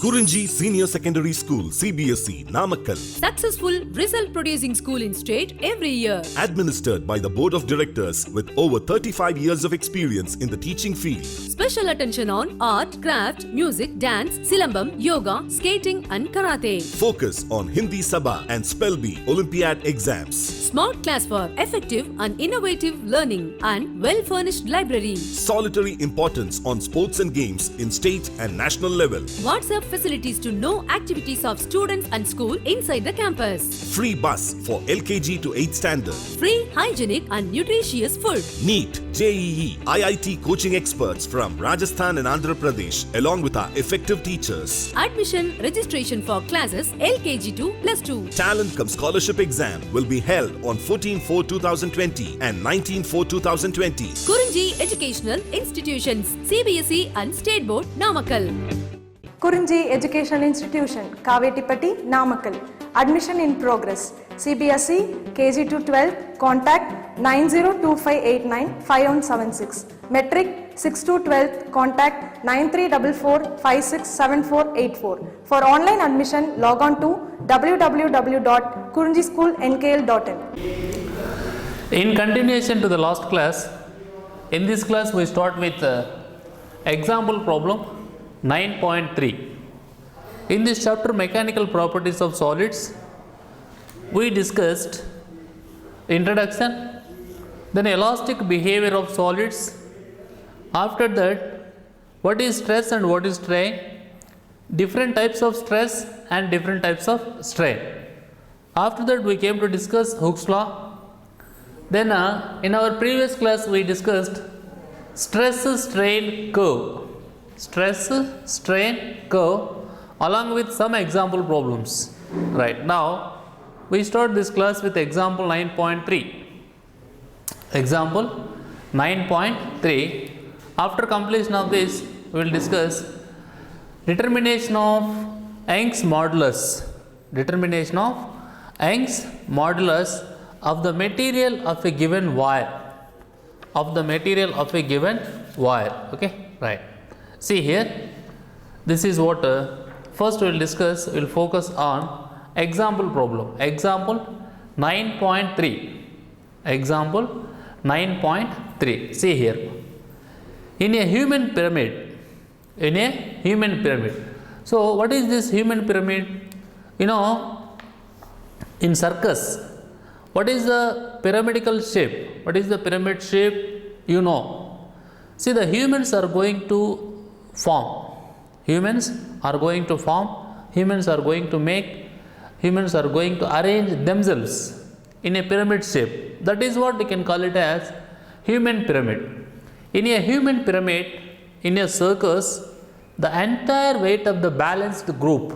KURINJI Senior Secondary School, CBSE, Namakkal. Successful result producing school in state every year. Administered by the Board of Directors with over 35 years of experience in the teaching field. Special attention on art, craft, music, dance, silambam, yoga, skating and karate. Focus on Hindi Sabha and Spell Bee Olympiad exams. Smart class for effective and innovative learning and well-furnished library. Solitary importance on sports and games in state and national level. WhatsApp facilities to know activities of students and school inside the campus. Free bus for LKG to 8th standard. Free, hygienic and nutritious food. NEET, JEE, IIT coaching experts from Rajasthan and Andhra Pradesh along with our effective teachers. Admission registration for classes LKG to +2. Talent cum scholarship exam will be held on 14/4/2020 and 19/4/2020. KURINJI Educational Institutions, CBSE and State Board, Namakkal. KURINJI Educational Institution, Kavetipatti, Namakkal. Admission in progress. CBSE, KG to 12, contact 9025895176. Metric 6 to 12, contact 9344567484. For online admission, log on to www.kurinjischoolnkl.in. In continuation to the last class, in this class we start with example problem 9.3. In this chapter, mechanical properties of solids, we discussed introduction, then elastic behavior of solids. After that, what is stress and what is strain, different types of stress and different types of strain. After that, we came to discuss Hooke's law. Then in our previous class, we discussed stress-strain curve. Stress-strain curve along with some example problems. Right now, we start this class with example 9.3. Example 9.3. After completion of this, we will discuss determination of Angst modulus. Determination of Angst modulus of the material of a given wire. Okay, right. See here, this is what first we will discuss. We will focus on example problem. Example 9.3. Example 9.3. See here. In a human pyramid. So, what is this human pyramid? You know, in circus, what is the pyramidical shape? What is the pyramid shape? You know. See, the humans are going to form. Humans are going to arrange themselves in a pyramid shape. That is what we can call it as human pyramid. In a human pyramid, in a circus, the entire weight of the balanced group,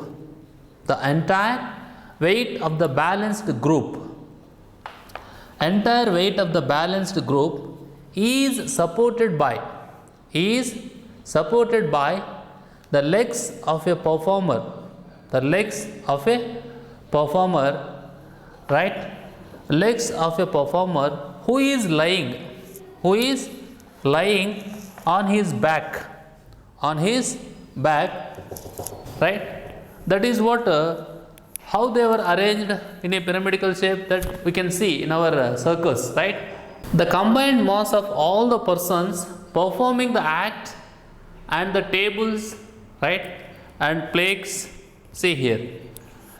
is supported by the legs of a performer. Right? Legs of a performer who is lying on his back. Right? That is what how they were arranged in a pyramidical shape that we can see in our circus, right? The combined mass of all the persons performing the act and the tables, right, and plaques, see here,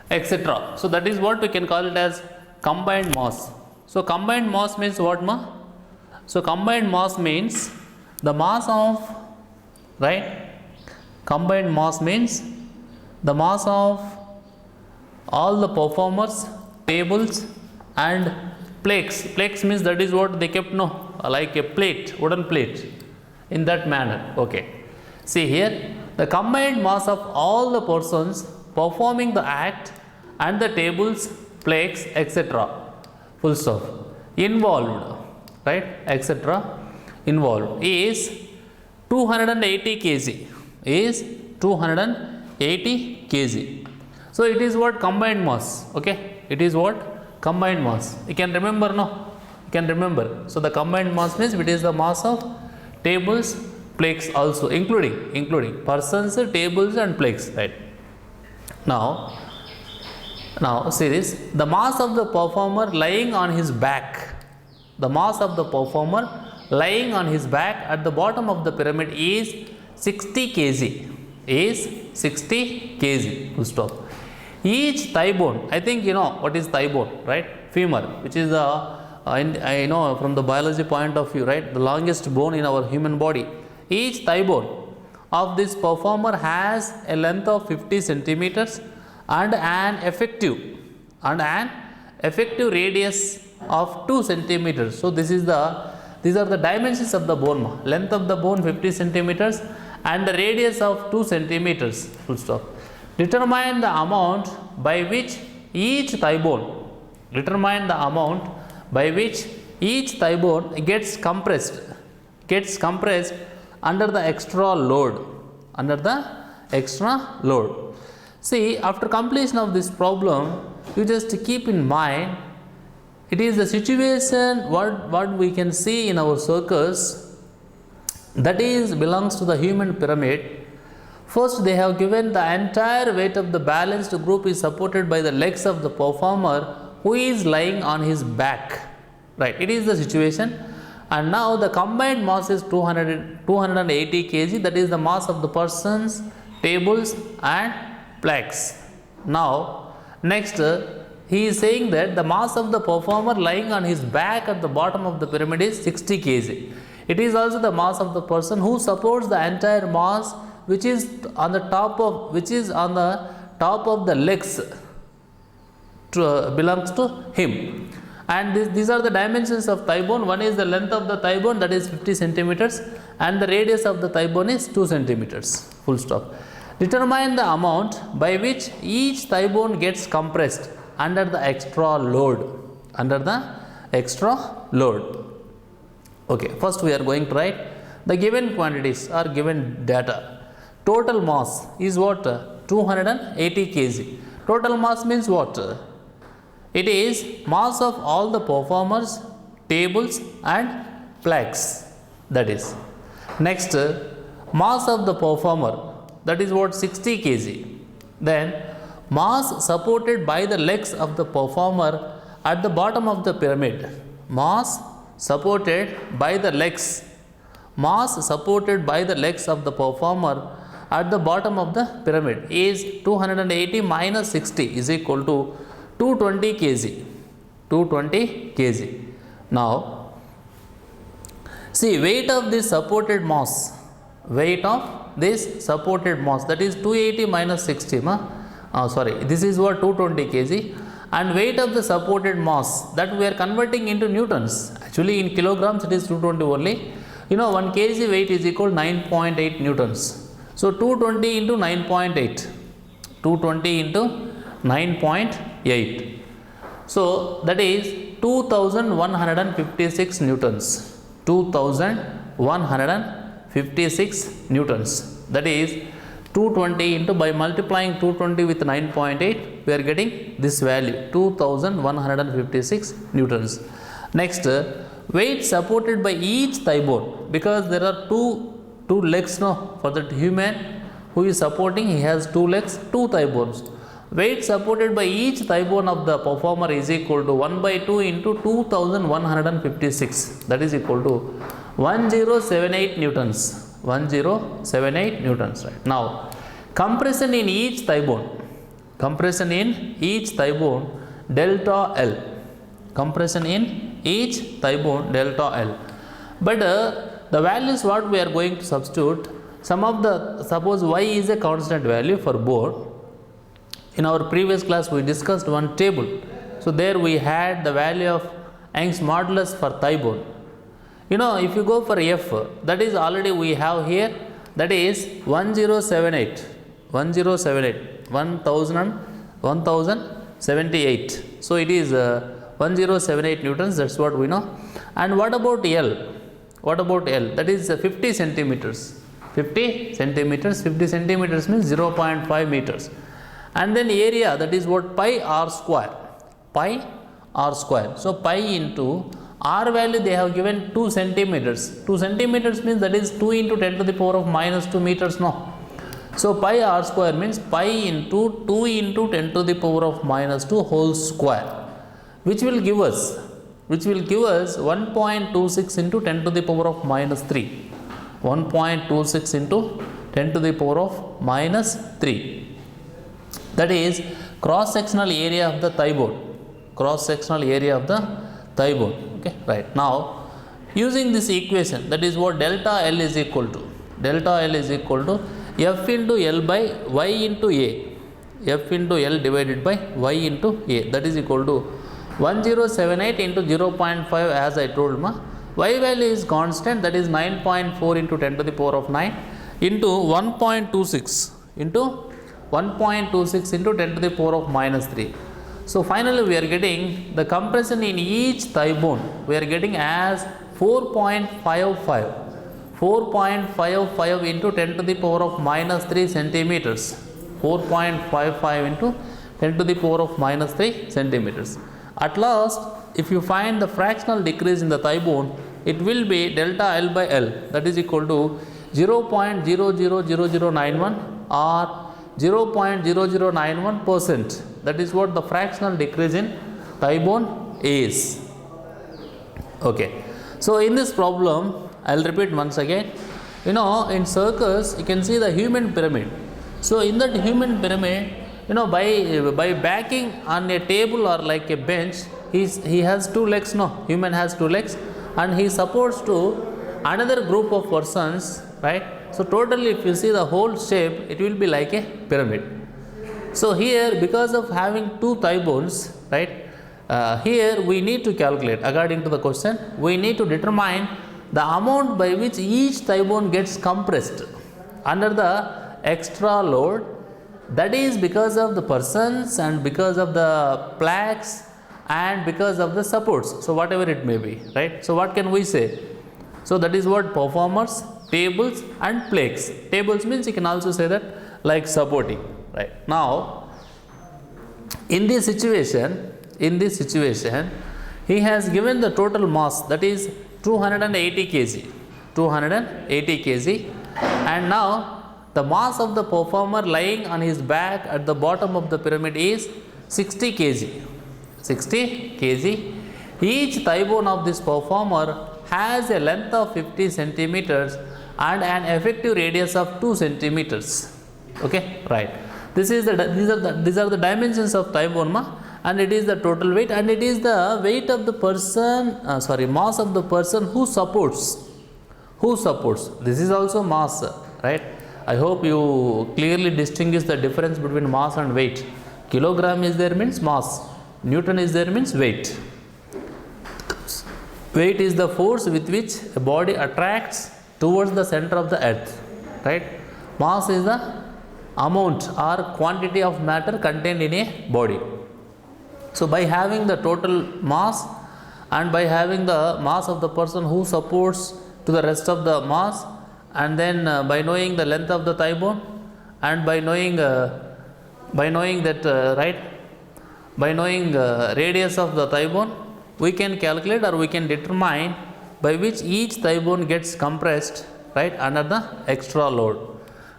etc. So that is what we can call it as combined mass. So combined mass means what, ma? So combined mass means the mass of, right, combined mass means the mass of all the performers, tables and plaques. Plaques means that is what they kept, no, like a plate, wooden plate, in that manner. Okay. See here, the combined mass of all the persons performing the act and the tables, plaques, etc. Full stop. Involved, right, etc. Involved is 280 kg. So it is what combined mass. Okay, it is what combined mass. You can remember, no? You can remember. So the combined mass means it is the mass of tables, plaques also, including persons, tables and plaques, right? Now see this, the mass of the performer lying on his back, the mass of the performer lying on his back at the bottom of the pyramid is 60 kg, is 60 kg, full stop. Each thigh bone, I think you know what is thigh bone, right? Femur, which is the I know from the biology point of view, right, the longest bone in our human body. Each thigh bone of this performer has a length of 50 centimeters and an effective radius of 2 centimeters. So these are the dimensions of the bone. Length of the bone 50 centimeters and the radius of 2 centimeters, full stop. Determine the amount by which each thigh bone gets compressed under the extra load. See, after completion of this problem, you just keep in mind, it is the situation what we can see in our circus, that is belongs to the human pyramid. First, they have given the entire weight of the balanced group is supported by the legs of the performer who is lying on his back. Right, it is the situation. And now the combined mass is 280 kg, that is the mass of the persons, tables and plaques. Now, next he is saying that the mass of the performer lying on his back at the bottom of the pyramid is 60 kg. It is also the mass of the person who supports the entire mass, which is on the top of the legs belongs to him. And these are the dimensions of thigh bone. One is the length of the thigh bone, that is 50 centimeters, and the radius of the thigh bone is 2 centimeters, full stop. Determine the amount by which each thigh bone gets compressed under the extra load. Okay, first we are going to write the given quantities or given data. Total mass is what? 280 kg. Total mass means what? It is mass of all the performers, tables and plaques, that is. Next, mass of the performer, that is what? 60 kg. Then mass supported by the legs of the performer at the bottom of the pyramid. Mass supported by the legs of the performer at the bottom of the pyramid is 280 minus 60 is equal to 220 kg. Now, see, weight of this supported mass, that is 280 minus 60, this is what? 220 kg. And weight of the supported mass, that we are converting into newtons. Actually in kilograms it is 220 only. You know, 1 kg weight is equal to 9.8 newtons. So 220 into 9.8. 220 into 9.8. So that is 2156 newtons. 2156 newtons. That is 220 into, by multiplying 220 with 9.8, we are getting this value, 2156 newtons. Next, weight supported by each thigh bone, because there are two legs now for that human who is supporting, he has 2 legs, 2 thigh bones. Weight supported by each thigh bone of the performer is equal to 1 by 2 into 2156, that is equal to 1078 newtons. 1078 newtons, right? Now, compression in each thigh bone, delta L. Compression in each thigh bone, delta L. But the values what we are going to substitute, suppose y is a constant value for bone. In our previous class we discussed one table. So there we had the value of Angst modulus for thigh bone. You know, if you go for F, that is already we have here, that is 1078. So it is 1078 newtons, that's what we know. And what about L? That is 50 centimeters. 50 centimeters means 0.5 meters. And then area, that is what? Pi r square. So pi into r value they have given 2 centimeters. 2 centimeters means that is 2 into 10 to the power of minus 2 meters. No. So pi r square means pi into 2 into 10 to the power of minus 2 whole square, which will give us 1.26 into 10 to the power of minus 3. 1.26 into 10 to the power of minus 3. That is cross sectional area of the thigh bone. Cross sectional area of the thigh bone. Okay, right. Now using this equation, that is what delta L is equal to. Delta L is equal to F into L by Y into A. F into L divided by Y into A. That is equal to 1078 into 0.5 as I told ma. Y value is constant, that is 9.4 into 10 to the power of 9 into 1.26 into 1.26 into 10 to the power of minus 3. So finally we are getting the compression in each thigh bone, we are getting as 4.55. 4.55 into 10 to the power of minus 3 centimeters. 4.55 into 10 to the power of minus 3 centimeters. At last, if you find the fractional decrease in the thigh bone, it will be delta L by L, that is equal to 0.000091 or 0.0091%. That is what the fractional decrease in thigh bone is. Okay. So in this problem, I'll repeat once again. You know, in circus, you can see the human pyramid. So in that human pyramid, you know, by backing on a table or like a bench, he has two legs. No, human has two legs, and he supports to another group of persons, right? So totally, if you see the whole shape, it will be like a pyramid. So here, because of having two thigh bones, right? Here we need to calculate according to the question. We need to determine the amount by which each thigh bone gets compressed under the extra load. That is because of the persons and because of the plaques and because of the supports. So whatever it may be, right? So what can we say? So that is what performers, tables and plaques. Tables means you can also say that like supporting, right? Now in this situation, he has given the total mass, that is 280 kg. 280 kg, and now the mass of the performer lying on his back at the bottom of the pyramid is 60 kg. 60 kg. Each thigh bone of this performer has a length of 50 centimeters and an effective radius of 2 centimeters. Okay, right. These are the dimensions of thigh bone, and it is the total weight, and it is the weight of the person, mass of the person who supports. This is also mass, right? I hope you clearly distinguish the difference between mass and weight. Kilogram is there means mass, Newton is there means weight. Weight is the force with which a body attracts towards the center of the earth, right? Mass is the amount or quantity of matter contained in a body. So by having the total mass and by having the mass of the person who supports to the rest of the mass, and then by knowing the length of the thigh bone, and by knowing radius of the thigh bone, we can calculate or we can determine by which each thigh bone gets compressed, right, under the extra load,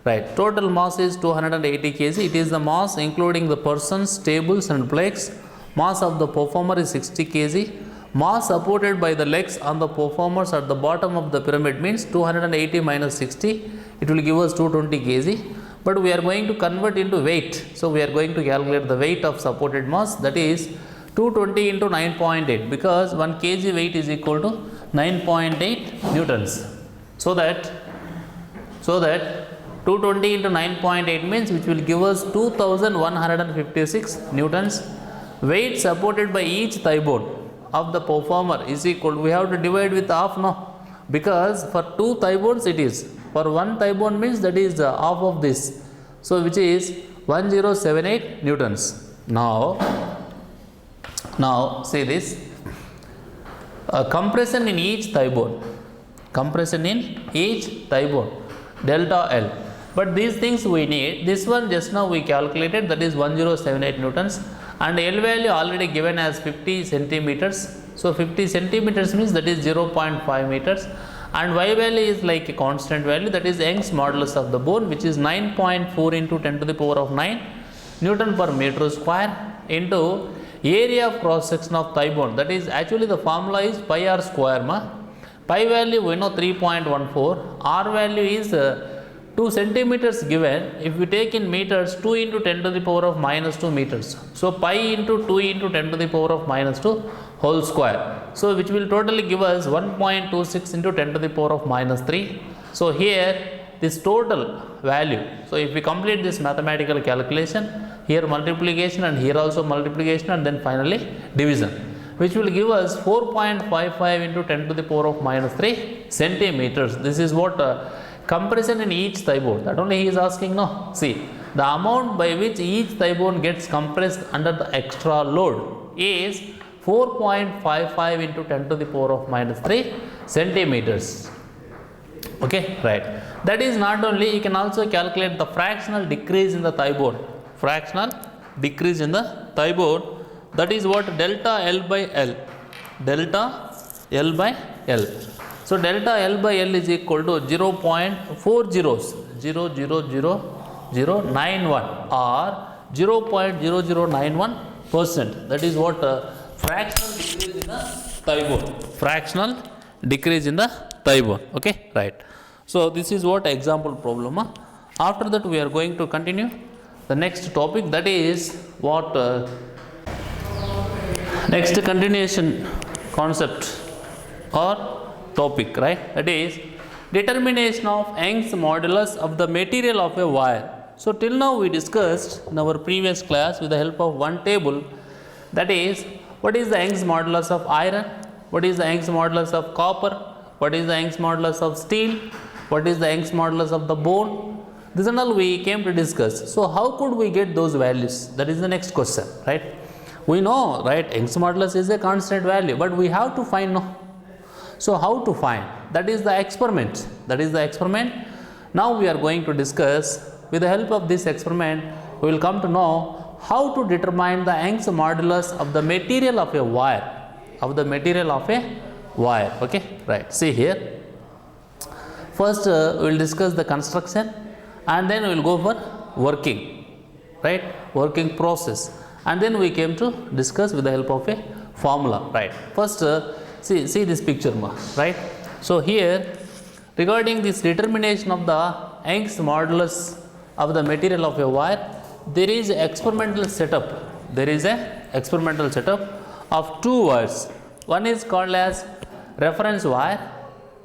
right? Total mass is 280 kg. It is the mass including the persons, tables and plaques. Mass of the performer is 60 kg. Mass supported by the legs on the performers at the bottom of the pyramid means 280 minus 60, it will give us 220 kg. But we are going to convert into weight. So we are going to calculate the weight of supported mass, that is 220 into 9.8, because 1 kg weight is equal to 9.8 newtons. So that 220 into 9.8 means, which will give us 2156 newtons. Weight supported by each thigh bone of the performer is equal, we have to divide with half, no, because for 2 thigh bones it is, for 1 thigh bone means that is half of this, so which is 1078 newtons. Now see this, compression in each thigh bone, delta L. But these things we need. This one just now we calculated, that is 1078 newtons, and L value already given as 50 centimeters. So 50 centimeters means that is 0.5 meters, and y value is like a constant value, that is Young's modulus of the bone, which is 9.4 into 10 to the power of 9 Newton per meter square into area of cross section of thigh bone, that is actually the formula is pi r square ma. Pi value we know 3.14, r value is 2 centimeters given. If we take in meters, 2 into 10 to the power of minus 2 meters. So pi into 2 into 10 to the power of minus 2 whole square. So which will totally give us 1.26 into 10 to the power of minus 3. So here this total value, so if we complete this mathematical calculation, here multiplication and here also multiplication and then finally division, which will give us 4.55 into 10 to the power of minus 3 centimeters. This is what compression in each thigh bone, that only he is asking. No, see the amount by which each thigh bone gets compressed under the extra load is 4.55 into 10 to the power of minus 3 centimeters. Okay, right. That is not only, you can also calculate the fractional decrease in the thigh bone. Fractional decrease in the thigh bone, that is what delta L by L. Delta L by L. So delta L by L is equal to 0.400091 or 0.0091%. That is what fractional decrease in the thigh bone. Fractional decrease in the thigh bone. Okay, right. So this is what example problem. After that we are going to continue the next topic, that is what next continuation concept or topic, right? That is determination of Young's modulus of the material of a wire. So till now we discussed in our previous class with the help of one table, that is what is the Young's modulus of iron, what is the Young's modulus of copper, what is the Young's modulus of steel, what is the Young's modulus of the bone. This and all we came to discuss. So how could we get those values? That is the next question, right? We know, right, Young's modulus is a constant value, but we have to find, no. So how to find? That is the experiment. That is the experiment. Now we are going to discuss with the help of this experiment, we will come to know how to determine the Young's modulus of the material of a wire. Of the material of a wire. Okay, right. See here. First we will discuss the construction and then we will go for working, right? Working process, and then we came to discuss with the help of a formula, right? First see this picture, right? So here regarding this determination of the Young's modulus of the material of a wire, there is an experimental setup. There is a experimental setup of two wires. One is called as reference wire,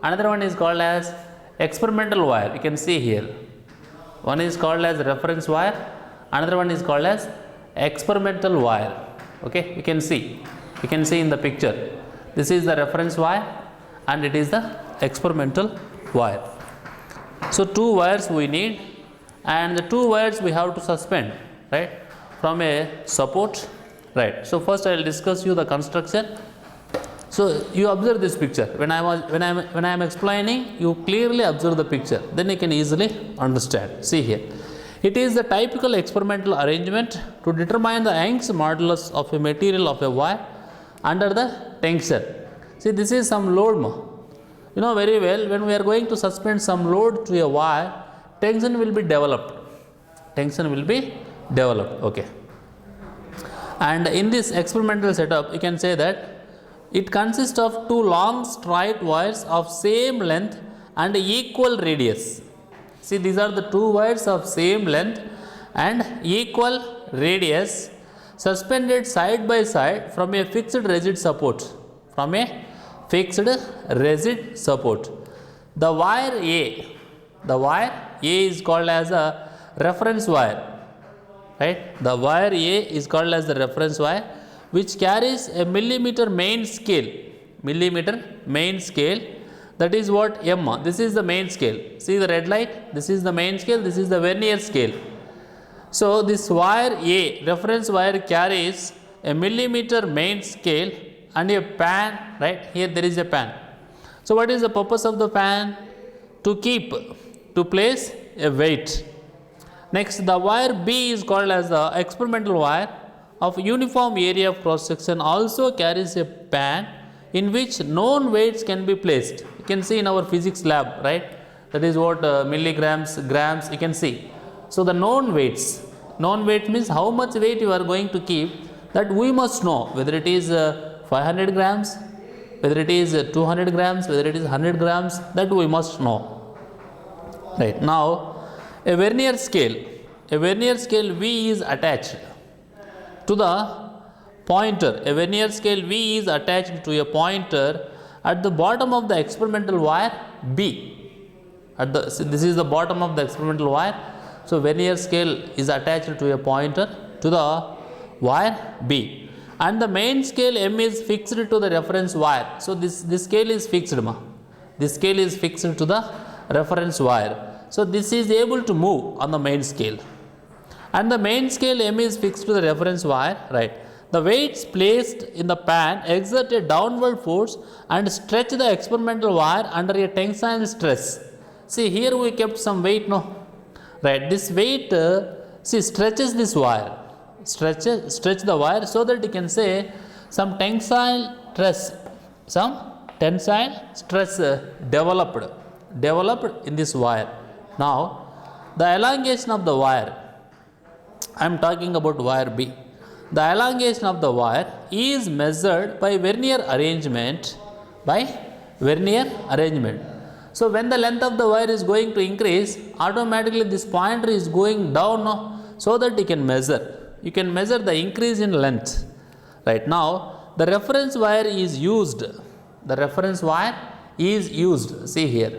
another one is called as experimental wire. You can see here, one is called as reference wire, another one is called as experimental wire. Okay, you can see in the picture, this is the reference wire and it is the experimental wire. So two wires we need, and the two wires we have to suspend, right, from a support, right? So first I will discuss you the construction. So you observe this picture. When I am explaining, you clearly observe the picture, then you can easily understand. See here, it is the typical experimental arrangement to determine the Young's modulus of a material of a wire under the tension. See, this is some load. You know very well, when we are going to suspend some load to a wire, tension will be developed. Tension will be developed. Okay. And in this experimental setup, you can say that it consists of two long straight wires of same length and equal radius. See, these are the two wires of same length and equal radius, suspended side by side from a fixed rigid support. From a fixed rigid support. The wire A is called as a reference wire, right? The wire A is called as the reference wire, which carries a millimeter main scale. That is what M. This is the main scale. See the red light? This is the main scale. This is the vernier scale. So this wire A, reference wire, carries a millimeter main scale and a pan, right? Here there is a pan. So what is the purpose of the pan? To place a weight. Next, the wire B is called as the experimental wire of uniform area of cross section, also carries a pan in which known weights can be placed. You can see in our physics lab, right? That is what milligrams, grams, you can see. So the known weights, known weight means how much weight you are going to keep, that we must know, whether it is 500 grams, whether it is 200 grams, whether it is 100 grams, that we must know. Right. Now, a vernier scale V is attached to the pointer. A vernier scale V is attached to a pointer at the bottom of the experimental wire B. This is the bottom of the experimental wire. So vernier scale is attached to a pointer to the wire B, and the main scale M is fixed to the reference wire. So this scale is fixed, this scale is fixed to the reference wire. So this is able to move on the main scale, and the main scale M is fixed to the reference wire, right? The weights placed in the pan exert a downward force and stretch the experimental wire under a tensile stress. See, here we kept some weight, no? Right, this weight stretches this wire, stretch the wire, so that you can say some tensile stress developed in this wire. Now the elongation of the wire, I am talking about wire B. The elongation of the wire is measured by vernier arrangement. So when the length of the wire is going to increase, automatically this pointer is going down, no? So that you can measure the increase in length. Right. Now the reference wire is used, see here,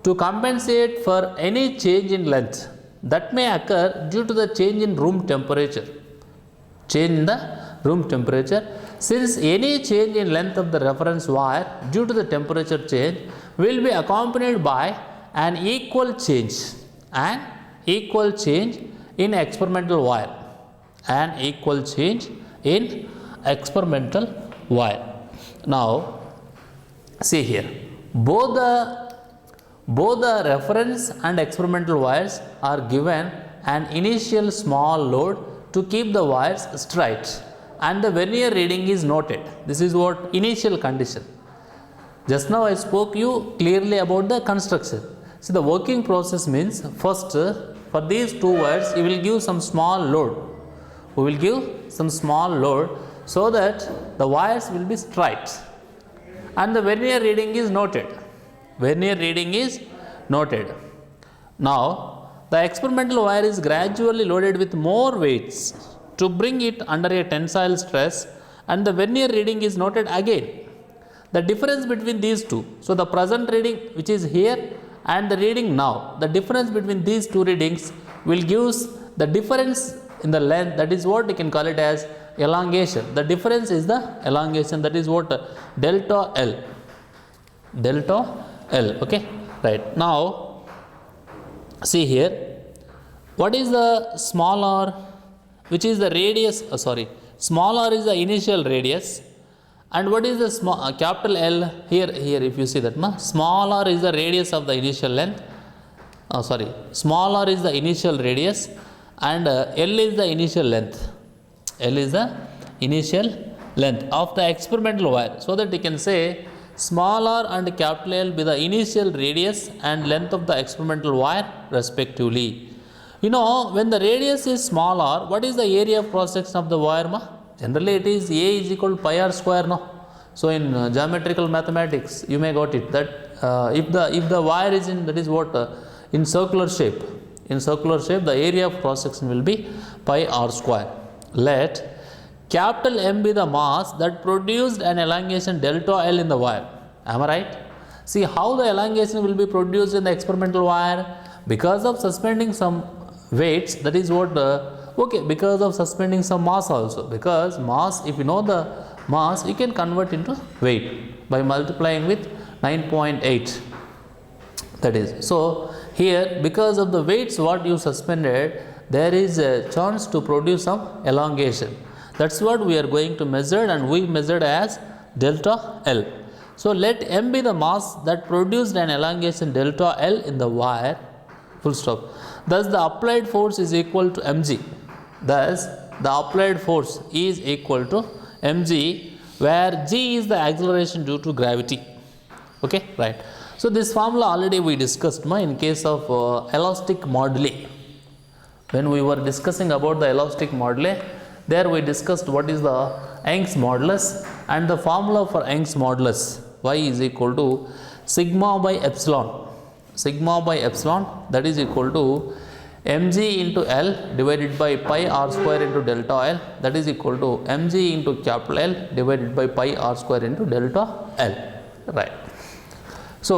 to compensate for any change in length that may occur due to the change in room temperature. Since any change in length of the reference wire due to the temperature change will be accompanied by an equal change in experimental wire. Now see here, both the reference and experimental wires are given an initial small load to keep the wires straight, and the vernier reading is noted. This is what initial condition. Just now I spoke you clearly about the construction. See, the working process means, first for these two wires you will give some small load. So that the wires will be straight, and the vernier reading is noted. Now the experimental wire is gradually loaded with more weights to bring it under a tensile stress, and the vernier reading is noted again. The difference between these two, so the present reading which is here and the reading now, the difference between these two readings will give the difference in the length, that is what you can call it as elongation. The difference is the elongation, that is what delta L. Okay, right. Now see here, what is the small r, which is the radius, small r is the initial radius, and what is the capital L here if you see that, small r is the radius of the initial length, small r is the initial radius, and L is the initial length. Of the experimental wire, so that you can say small r and capital L be the initial radius and length of the experimental wire respectively. You know, when the radius is small r, what is the area of cross section of the wire, Generally it is A is equal to pi r square, no? So in geometrical mathematics you may got it that if the wire is in, that is what, in circular shape, the area of cross section will be pi r square. Let capital M be the mass that produced an elongation delta L in the wire. Am I right? See how the elongation will be produced in the experimental wire, because of suspending some weights, that is what, because of suspending some mass also, because mass, if you know the mass, you can convert into weight by multiplying with 9.8, that is. So here, because of the weights what you suspended, there is a chance to produce some elongation. That's what we are going to measure, and we measured as delta L. So let M be the mass that produced an elongation delta L in the wire, full stop. Thus the applied force is equal to mg. Where g is the acceleration due to gravity. Okay, right. So this formula already we discussed in case of elastic moduli. When we were discussing about the elastic moduli, there we discussed what is the Angst modulus, and the formula for Angst modulus y is equal to sigma by epsilon. Sigma by epsilon, that is equal to mg into L divided by pi r square into delta L, that is equal to mg into capital L divided by pi r square into delta L, right. So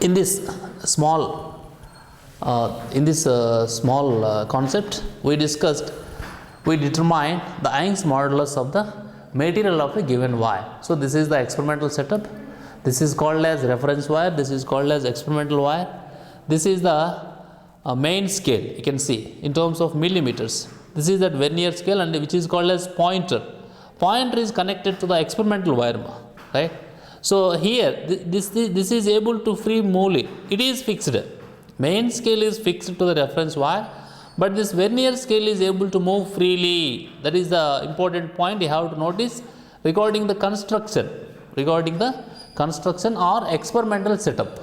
in this small concept we discussed, we determine the Angst modulus of the material of a given wire. So this is the experimental setup. This is called as reference wire. This is called as experimental wire. This is the main scale, you can see in terms of millimeters. This is that vernier scale, and which is called as pointer. Pointer is connected to the experimental wire, right. So here this is able to free move. It is fixed. Main scale is fixed to the reference wire, but this vernier scale is able to move freely. That is the important point you have to notice regarding the construction or experimental setup.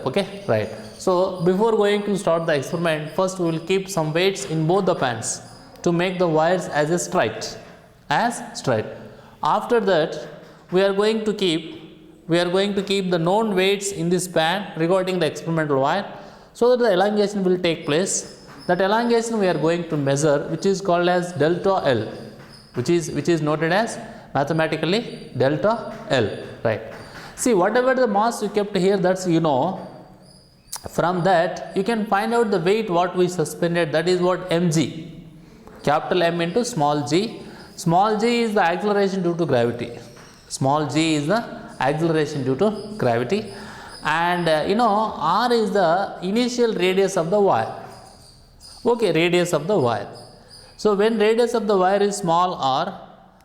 Okay, right. So before going to start the experiment, first we will keep some weights in both the pans to make the wires as straight. After that we are going to keep the known weights in this pan regarding the experimental wire, so that the elongation will take place. That elongation we are going to measure, which is called as delta L, which is noted as mathematically delta L, right. See, whatever the mass you kept here, that's from that you can find out the weight what we suspended, that is what mg, capital M into small g. Small g is the acceleration due to gravity. And r is the initial radius of the wire. Okay, radius of the wire. So when radius of the wire is small r,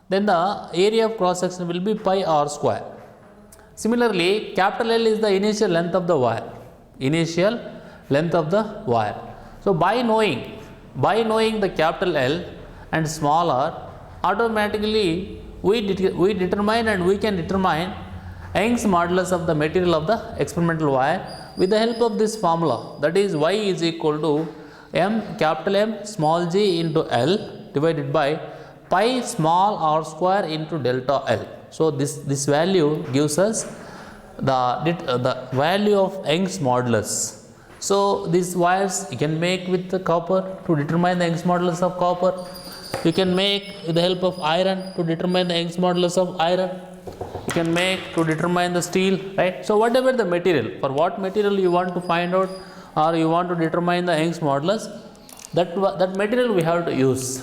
then the area of cross section will be pi r square. Similarly, capital L is the initial length of the wire. So by knowing the capital L and small r, automatically we determine and we can determine Angst modulus of the material of the experimental wire with the help of this formula, that is y is equal to capital M small g into L divided by pi small r square into delta L. So this value gives us the value of Angst modulus. So these wires you can make with the copper to determine the Angst modulus of copper. You can make with the help of iron to determine the Angst modulus of iron. You can make to determine the steel, right. So whatever the material, for what material you want to find out or you want to determine the Angst modulus, that material we have to use.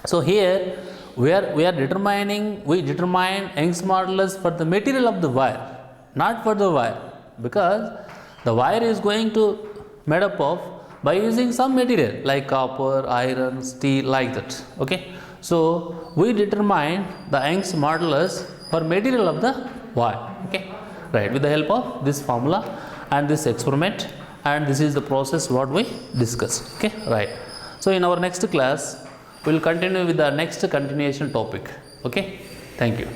So here we determine Angst modulus for the material of the wire, not for the wire, because the wire is going to made up of by using some material like copper, iron, steel, like that. Okay. So we determine the Angst modulus for material of the wire. Okay, right, with the help of this formula and this experiment, and this is the process what we discussed. Okay, right. So in our next class we will continue with the next continuation topic. Okay, thank you.